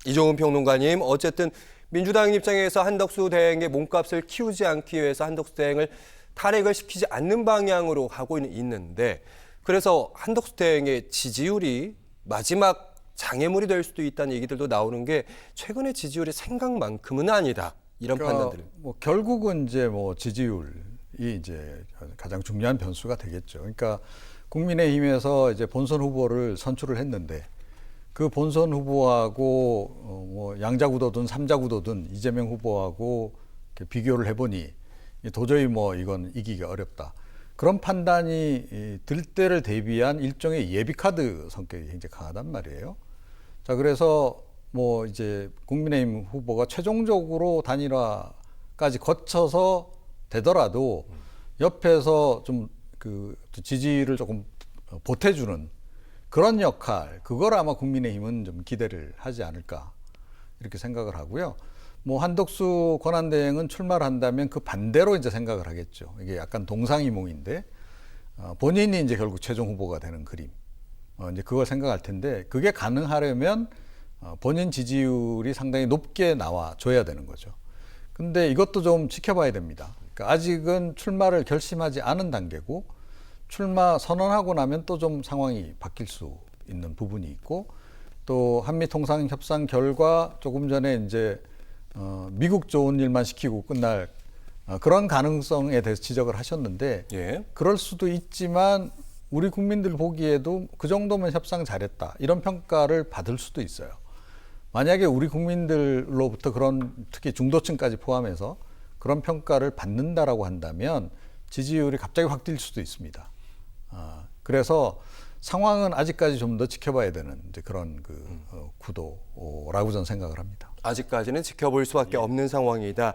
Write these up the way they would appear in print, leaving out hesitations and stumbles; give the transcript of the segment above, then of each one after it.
이종훈 평론가님, 어쨌든 민주당 입장에서 한덕수 대행의 몸값을 키우지 않기 위해서 한덕수 대행을 탈핵을 시키지 않는 방향으로 가고 있는데, 그래서 한덕수 대행의 지지율이 마지막 장애물이 될 수도 있다는 얘기들도 나오는 게 최근의 지지율이 생각만큼은 아니다. 이런 판단들. 결국은 이제 지지율이 이제 가장 중요한 변수가 되겠죠. 그러니까 국민의힘에서 이제 본선 후보를 선출을 했는데 그 본선 후보하고 양자구도든 삼자구도든 이재명 후보하고 비교를 해보니 도저히 이건 이기기가 어렵다. 그런 판단이 들 때를 대비한 일종의 예비카드 성격이 굉장히 강하단 말이에요. 자, 그래서 이제 국민의힘 후보가 최종적으로 단일화까지 거쳐서 되더라도 옆에서 좀 그 지지를 조금 보태주는 그런 역할, 그걸 아마 국민의힘은 좀 기대를 하지 않을까 이렇게 생각을 하고요. 한덕수 권한대행은 출마를 한다면 그 반대로 이제 생각을 하겠죠. 이게 약간 동상이몽인데 본인이 이제 결국 최종 후보가 되는 그림. 이제 그걸 생각할 텐데 그게 가능하려면 본인 지지율이 상당히 높게 나와줘야 되는 거죠. 근데 이것도 좀 지켜봐야 됩니다. 그러니까 아직은 출마를 결심하지 않은 단계고 출마 선언하고 나면 또 좀 상황이 바뀔 수 있는 부분이 있고 또 한미 통상 협상 결과 조금 전에 이제 미국 좋은 일만 시키고 끝날 그런 가능성에 대해서 지적을 하셨는데 그럴 수도 있지만 우리 국민들 보기에도 그 정도면 협상 잘했다 이런 평가를 받을 수도 있어요. 만약에 우리 국민들로부터 그런 특히 중도층까지 포함해서 그런 평가를 받는다라고 한다면 지지율이 갑자기 확 뛸 수도 있습니다. 그래서 상황은 아직까지 좀 더 지켜봐야 되는 이제 그런 구도라고 저는 생각을 합니다. 아직까지는 지켜볼 수밖에 없는 상황이다.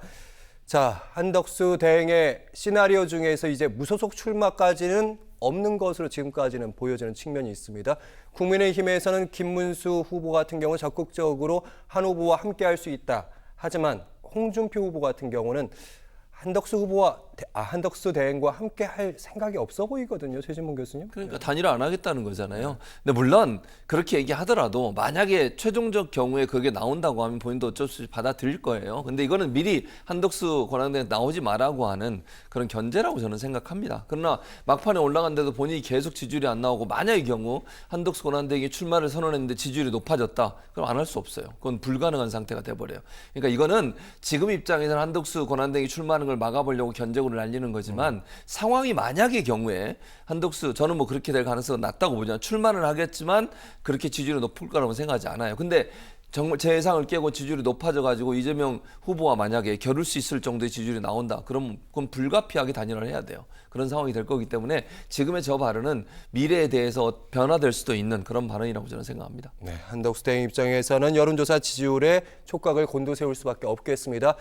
자, 한덕수 대행의 시나리오 중에서 이제 무소속 출마까지는 없는 것으로 지금까지는 보여지는 측면이 있습니다. 국민의힘에서는 김문수 후보 같은 경우 적극적으로 한 후보와 함께할 수 있다. 하지만 홍준표 후보 같은 경우는 한덕수 대행과 함께 할 생각이 없어 보이거든요. 최진봉 교수님. 그러니까 단일화 안 하겠다는 거잖아요. 근데 물론 그렇게 얘기하더라도 만약에 최종적 경우에 그게 나온다고 하면 본인도 어쩔 수 없이 받아들일 거예요. 근데 이거는 미리 한덕수 권한대행 나오지 말라고 하는 그런 견제라고 저는 생각합니다. 그러나 막판에 올라간데도 본인이 계속 지지율이 안 나오고 만약의 경우 한덕수 권한대행이 출마를 선언했는데 지지율이 높아졌다. 그럼 안 할 수 없어요. 그건 불가능한 상태가 돼버려요. 그러니까 이거는 지금 입장에서는 한덕수 권한대행이 출마하는 걸 막아보려고 견제구를 날리는 거지만 상황이 만약의 경우에 한덕수 저는 그렇게 될 가능성은 낮다고 보지만 출마는 하겠지만 그렇게 지지율이 높을 거라고 생각하지 않아요. 근데 정말 제 예상을 깨고 지지율이 높아져가지고 이재명 후보와 만약에 겨룰 수 있을 정도의 지지율이 나온다. 그럼 그건 불가피하게 단일화를 해야 돼요. 그런 상황이 될 거기 때문에 지금의 저 발언은 미래에 대해서 변화될 수도 있는 그런 발언이라고 저는 생각합니다. 네, 한덕수 대행 입장에서는 여론조사 지지율에 촉각을 곤두세울 수밖에 없겠습니다.